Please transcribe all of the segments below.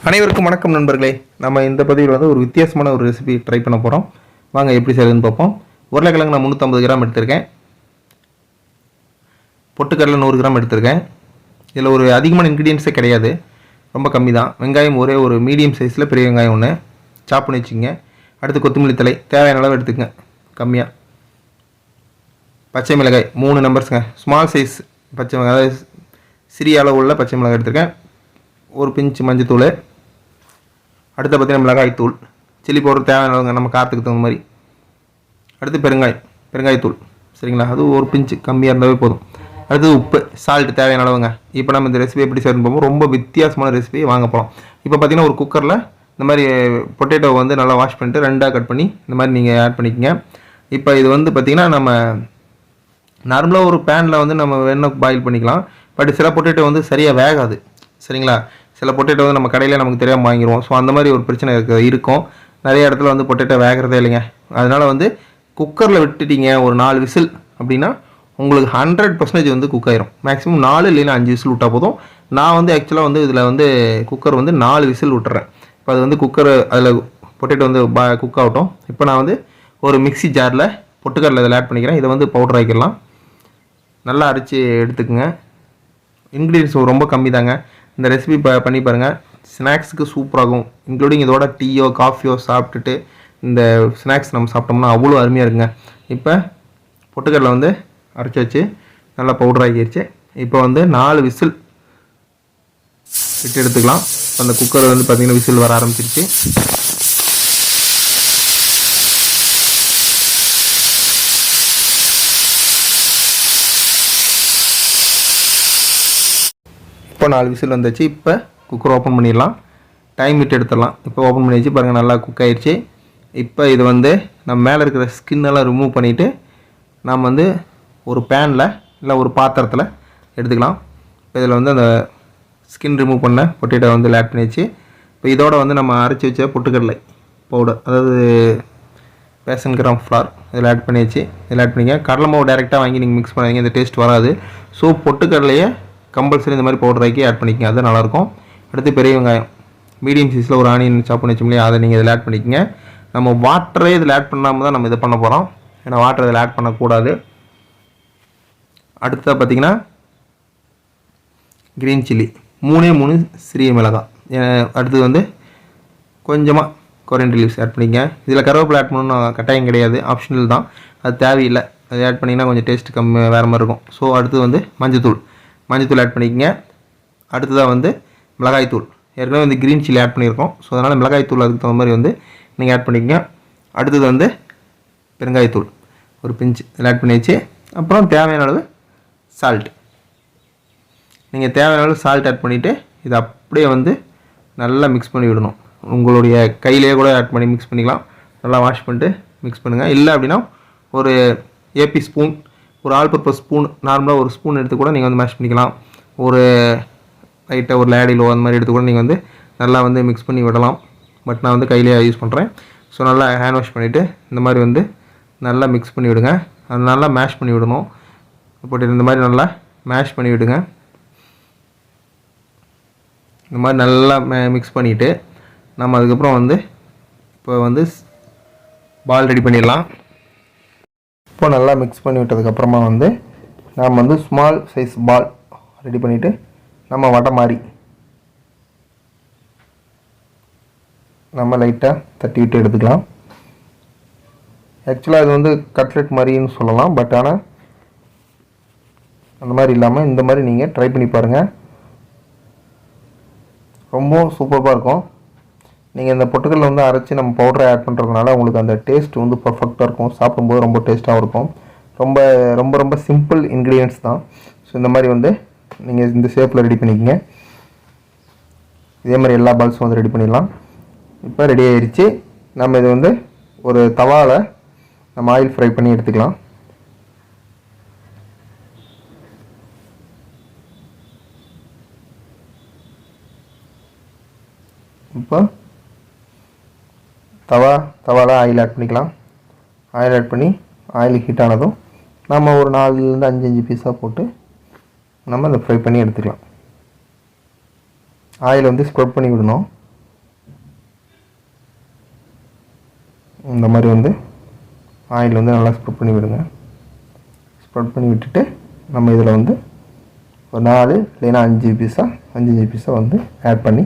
அனைவருக்கும் வணக்கம் நண்பர்களே. நம்ம இந்த பதிவில் வந்து ஒரு வித்தியாசமான ஒரு ரெசிபி ட்ரை பண்ண போகிறோம். வாங்க எப்படி செய்யுதுன்னு பார்ப்போம். உருளைக்கிழங்கு நான் 350 கிராம் எடுத்திருக்கேன். பொட்டுக்கடலை 100 கிராம் எடுத்திருக்கேன். இதில் ஒரு அதிகமான இன்க்ரீடியன்ஸே கிடையாது, ரொம்ப கம்மி தான். வெங்காயம் ஒரே ஒரு மீடியம் சைஸில் பெரிய வெங்காயம் ஒன்று சாப் பண்ணி வச்சுங்க. அடுத்து கொத்தமல்லி தழை தேவையான அளவு எடுத்துக்கங்க கம்மியாக. பச்சை மிளகாய் 3 நம்பர்ஸுங்க, ஸ்மால் சைஸ் பச்சை மிளகாய், அதாவது சிறிய அளவு உள்ள பச்சை மிளகாய் எடுத்திருக்கேன். ஒரு பிஞ்சு மஞ்சத்தூள். அடுத்து பார்த்திங்கன்னா மிளகாய்த்தூள், சில்லி பவுடர் தேவையானவங்க நம்ம காரத்துக்கு தகுந்த மாதிரி. அடுத்து பெருங்காயத்தூள் சரிங்களா, அது ஒரு பிஞ்சு கம்மியாக இருந்தாவே போதும். அடுத்து உப்பு, சால்ட் தேவையான அளவுங்க. இப்போ நம்ம இந்த ரெசிபி எப்படி செய்யணும் போகும், ரொம்ப வித்தியாசமான ரெசிபி வாங்க போகிறோம். இப்போ பார்த்திங்கன்னா ஒரு குக்கரில் இந்த மாதிரி பொட்டேட்டோவை வந்து நல்லா வாஷ் பண்ணிட்டு 2ஆக கட் பண்ணி இந்த மாதிரி நீங்கள் ஆட் பண்ணிக்கோங்க. இப்போ இது வந்து பார்த்திங்கன்னா நம்ம நார்மலாக ஒரு பேனில் வந்து நம்ம வேணும் பாயில் பண்ணிக்கலாம். பட் சில பொட்டேட்டோ வந்து சரியாக வேகாது சரிங்களா. சில பொட்டேட்டோ வந்து நம்ம கடையில் நமக்கு தெரியாமல் வாங்கிடுவோம். ஸோ அந்த மாதிரி ஒரு பிரச்சனை இருக்கும். நிறைய இடத்துல வந்து பொட்டேட்டோ வேகிறதே இல்லைங்க. அதனால் வந்து குக்கரில் விட்டுட்டீங்க ஒரு 4 விசில் அப்படின்னா உங்களுக்கு 100% வந்து குக் ஆயிரும். மேக்ஸிமம் 4 இல்லைன்னா 5 விசில் விட்டால் போதும். நான் வந்து ஆக்சுவலாக வந்து இதில் வந்து குக்கர் வந்து 4 விசில் விட்டுறேன். இப்போ அது வந்து குக்கர் அதில் பொட்டேட்டோ வந்து குக் ஆகட்டும். இப்போ நான் வந்து ஒரு மிக்ஸி ஜாரில் பொட்டுக்கடலை இதில் ஆட் பண்ணிக்கிறேன். இதை வந்து பவுடர் ஆக்கிடலாம். நல்லா அரைச்சி எடுத்துக்கோங்க. இன்க்ரீடியன்ஸ் ரொம்ப கம்மி தாங்க. இந்த ரெசிபி பண்ணி பாருங்கள், ஸ்நாக்ஸுக்கு சூப்பராகும். இன்க்ளூடிங் இதோட டீயோ காஃபியோ சாப்பிட்டுட்டு இந்த ஸ்நாக்ஸ் நம்ம சாப்பிட்டோம்னா அவ்வளோ அருமையாக இருக்குங்க. இப்போ பொட்டுக்கடலை வந்து அரைச்சி வச்சு நல்லா பவுடர் ஆகிடுச்சு. இப்போ வந்து 4 விசில் விட்டு எடுத்துக்கலாம். அந்த குக்கர் வந்து பார்த்திங்கன்னா விசில் வர ஆரம்பிச்சிருச்சு. இப்போ 4 விசில் வந்துச்சு. இப்போ குக்கர் ஓப்பன் பண்ணிடலாம், டைம் விட்டு எடுத்துடலாம். இப்போ ஓப்பன் பண்ணி வச்சு பாருங்கள், நல்லா குக் ஆகிடுச்சு. இப்போ இது வந்து நம்ம மேலே இருக்கிற ஸ்கின்னெல்லாம் ரிமூவ் பண்ணிவிட்டு நம்ம வந்து ஒரு பேனில் இல்லை ஒரு பாத்திரத்தில் எடுத்துக்கலாம். இப்போ இதில் வந்து அந்த ஸ்கின் ரிமூவ் பண்ண பொட்டேட்டோ வந்து ஆட் பண்ணிடுச்சு. இப்போ இதோட வந்து நம்ம அரைச்சி வச்ச பொட்டுக்கடலை பவுடர், அதாவது besan கிராம் ஃப்ளார் இதில் ஆட் பண்ணிடுச்சு. இதில் ஆட் பண்ணிங்க. கடலை மாவு டேரெக்டாக வாங்கி நீங்கள் மிக்ஸ் பண்ணாதீங்க, இந்த டேஸ்ட் வராது. ஸோ பொட்டுக்கடலையை கம்பல்சரி இந்த மாதிரி பவுடர் ஆக்கி ஆட் பண்ணிக்கங்க, அது நல்லாயிருக்கும். அடுத்து பெரிய வெங்காயம் மீடியம் சைஸில் ஒரு ஆனியன் சாப் பண்ணி வச்சோம் இல்லையா, அதை நீங்கள் இதில் ஆட் பண்ணிக்கங்க. நம்ம வாட்டரே இதில் ஆட் பண்ணாமல் தான் நம்ம இதை பண்ண போகிறோம், ஏன்னா வாட்டர் இதில் ஆட் பண்ணக்கூடாது. அடுத்ததாக பார்த்திங்கன்னா க்ரீன் சில்லி 3 சிறிய மிளகாய். அடுத்தது வந்து கொஞ்சமாக கொரியண்டர் லீவ்ஸ் ஆட் பண்ணிக்கங்க. இதில் கருவேப்பிலை ஆட் பண்ணணும்னு கட்டாயம் கிடையாது, ஆப்ஷனல் தான், அது தேவையில்லை. அது ஆட் பண்ணிங்கன்னா கொஞ்சம் டேஸ்ட் கம்மி வேறு மாதிரி இருக்கும். ஸோ அடுத்தது வந்து மஞ்சத்தூள் ஆட் பண்ணிக்கங்க. அடுத்ததாக வந்து மிளகாய்த்தூள், ஏற்கனவே வந்து க்ரீன் சில்லி ஆட் பண்ணியிருக்கோம். ஸோ அதனால் மிளகாய்த்தூள் அதுக்கு தகுந்த மாதிரி வந்து நீங்கள் ஆட் பண்ணிக்கங்க. அடுத்தது வந்து பெருங்காயத்தூள் ஒரு பிஞ்சு இதில் ஆட் பண்ணி வச்சு, அப்புறம் தேவையான அளவு சால்ட். நீங்கள் தேவையான அளவு சால்ட் ஆட் பண்ணிவிட்டு இதை அப்படியே வந்து நல்லா மிக்ஸ் பண்ணி விடணும். உங்களுடைய கையிலேயே கூட ஆட் பண்ணி மிக்ஸ் பண்ணிக்கலாம். நல்லா வாஷ் பண்ணிட்டு மிக்ஸ் பண்ணுங்கள். இல்லை அப்படின்னா ஒரு ஏபி ஸ்பூன், ஒரு ஆல் பர்பஸ் ஸ்பூன், நார்மலாக ஒரு ஸ்பூன் எடுத்து கூட நீங்கள் வந்து மேஷ் பண்ணிக்கலாம். ஒரு லைட்டாக ஒரு லேடிலோ அந்த மாதிரி எடுத்து கூட நீங்கள் வந்து நல்லா வந்து மிக்ஸ் பண்ணி விடலாம். பட் நான் வந்து கையிலேயே யூஸ் பண்ணுறேன். ஸோ நல்லா ஹேண்ட் வாஷ் பண்ணிவிட்டு இந்த மாதிரி வந்து நல்லா மிக்ஸ் பண்ணி விடுங்க. அது நல்லா மேஷ் பண்ணி விடணும். போட்டு இந்த மாதிரி நல்லா மேஷ் பண்ணி விடுங்க. இந்த மாதிரி நல்லா மிக்ஸ் பண்ணிவிட்டு நம்ம அதுக்கப்புறம் வந்து இப்போ வந்து பால் ரெடி பண்ணிடலாம். இப்போ நல்லா மிக்ஸ் பண்ணி விட்டதுக்கப்புறமா வந்து நாம் வந்து ஸ்மால் சைஸ் பால் ரெடி பண்ணிவிட்டு நம்ம வடை மாதிரி நம்ம லைட்டாக தட்டி விட்டு எடுத்துக்கலாம். ஆக்சுவலாக இது வந்து கட்லெட் மாதிரின்னு சொல்லலாம். பட் ஆனால் அந்த மாதிரி இல்லாமல் இந்த மாதிரி நீங்கள் ட்ரை பண்ணி பாருங்கள், ரொம்ப சூப்பராக இருக்கும். நீங்கள் இந்த பொட்டுக்கடலை வந்து அரைச்சி நம்ம பவுடரை ஆட் பண்ணுறதுனால உங்களுக்கு அந்த டேஸ்ட் வந்து பர்ஃபெக்டாக இருக்கும். சாப்பிடும்போது ரொம்ப டேஸ்ட்டாகவும் இருக்கும். ரொம்ப ரொம்ப ரொம்ப சிம்பிள் இன்க்ரீடியன்ட்ஸ் தான். ஸோ இந்த மாதிரி வந்து நீங்கள் இந்த ஷேப்பில் ரெடி பண்ணிக்கோங்க. இதே மாதிரி எல்லா பால்ஸும் வந்து ரெடி பண்ணிடலாம். இப்போ ரெடி ஆகிடுச்சு. நம்ம இது வந்து ஒரு தவாவில் நம்ம ஆயில் ஃப்ரை பண்ணி எடுத்துக்கலாம். இப்போ தவாவில் ஆயில் ஆட் பண்ணிக்கலாம். ஆயில் ஆட் பண்ணி ஆயில் ஹீட் ஆனதும் நம்ம ஒரு 4லேருந்து 5 பீஸாக போட்டு நம்ம அதை ஃப்ரை பண்ணி எடுத்துக்கலாம். ஆயில் வந்து ஸ்ப்ரெட் பண்ணி விடணும். இந்த மாதிரி வந்து ஆயில் வந்து நல்லா ஸ்ப்ரெட் பண்ணி விடுங்க. ஸ்ப்ரெட் பண்ணி விட்டுட்டு நம்ம இதில் வந்து ஒரு 4 இல்லைன்னா 5 பீஸாக வந்து ஆட் பண்ணி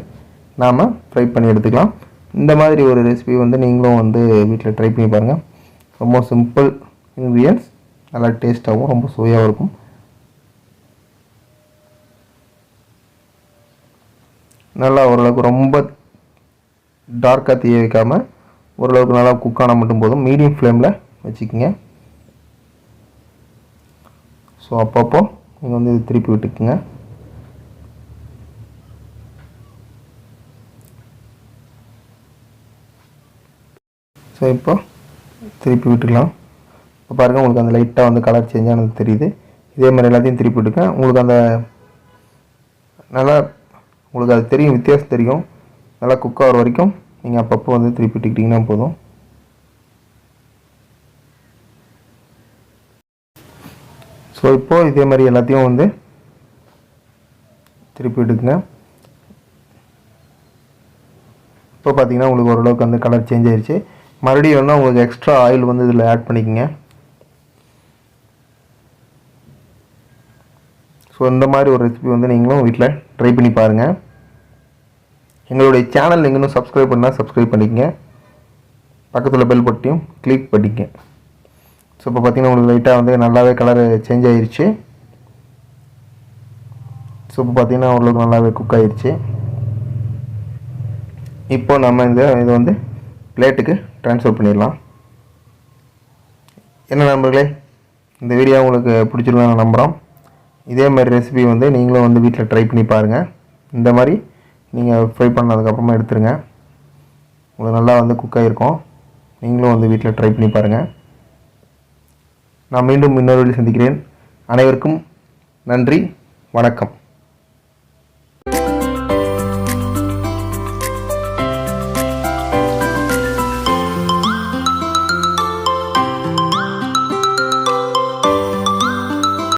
நாம் ஃப்ரை பண்ணி எடுத்துக்கலாம். இந்த மாதிரி ஒரு ரெசிபி வந்து நீங்களும் வந்து வீட்டில் ட்ரை பண்ணி பாருங்கள். ரொம்ப சிம்பிள் இன்க்ரீடியன்ட்ஸ், நல்லா டேஸ்ட்டாகவும் ரொம்ப சுவையாகவும் இருக்கும். நல்லா ஓரளவுக்கு ரொம்ப டார்க்காக தீய வைக்காமல் ஓரளவுக்கு நல்லா குக் ஆனால் மட்டும் போதும். மீடியம் ஃப்ளேமில் வச்சுக்கோங்க. ஸோ அப்பப்போ நீங்கள் வந்து இது திருப்பி விட்டுக்குங்க. ஸோ இப்போ திருப்பி விட்டுக்கலாம். இப்போ பாருங்கள், உங்களுக்கு அந்த லைட்டாக வந்து கலர் சேஞ்ச் ஆனது தெரியுது. இதே மாதிரி எல்லாத்தையும் திருப்பி விட்டுக்கேன். உங்களுக்கு அந்த நல்லா உங்களுக்கு அது தெரியும், வித்தியாசம் தெரியும். நல்லா குக் ஆகிற வரைக்கும் நீங்கள் அப்பப்போ வந்து திருப்பி விட்டுக்கிட்டிங்கன்னா போதும். ஸோ இப்போது இதே மாதிரி எல்லாத்தையும் வந்து திருப்பி விட்டுக்குங்க. இப்போ பார்த்தீங்கன்னா உங்களுக்கு ஓரளவுக்கு வந்து கலர் சேஞ்ச் ஆயிடுச்சு. மறுபடியும் வந்து உங்களுக்கு எக்ஸ்ட்ரா ஆயில் வந்து இதில் ஆட் பண்ணிக்கோங்க. ஸோ இந்த மாதிரி ஒரு ரெசிபி வந்து நீங்களும் வீட்டில் ட்ரை பண்ணி பாருங்கள். எங்களுடைய சேனல் நீங்கள் இன்னும் சப்ஸ்கிரைப் பண்ணால் சப்ஸ்கிரைப் பண்ணிக்கங்க. பக்கத்தில் பெல் பட்டியும் கிளிக் பண்ணிக்கங்க. ஸோ இப்போ பார்த்தீங்கன்னா உங்களுக்கு லைட்டாக வந்து நல்லாவே கலர் சேஞ்ச் ஆகிருச்சு. ஸோ இப்போ பார்த்தீங்கன்னா ஓரளவுக்கு நல்லாவே குக் ஆகிருச்சு. இப்போ நம்ம இதை வந்து பிளேட்டுக்கு ட்ரான்ஸ்ஃபர் பண்ணிடலாம். என்ன நண்பர்களே, இந்த வீடியோ உங்களுக்கு பிடிச்சிருந்தா நான் நம்புகிறோம். இதே மாதிரி ரெசிபி வந்து நீங்களும் வந்து வீட்டில் ட்ரை பண்ணி பாருங்கள். இந்த மாதிரி நீங்கள் ஃப்ரை பண்ணதுக்கப்புறமா எடுத்துருங்க. உங்களுக்கு நல்லா வந்து குக் ஆகிருக்கும். நீங்களும் வந்து வீட்டில் ட்ரை பண்ணி பாருங்கள். நான் மீண்டும் இன்னொரு வீடியோ சந்திக்கிறேன். அனைவருக்கும் நன்றி, வணக்கம்.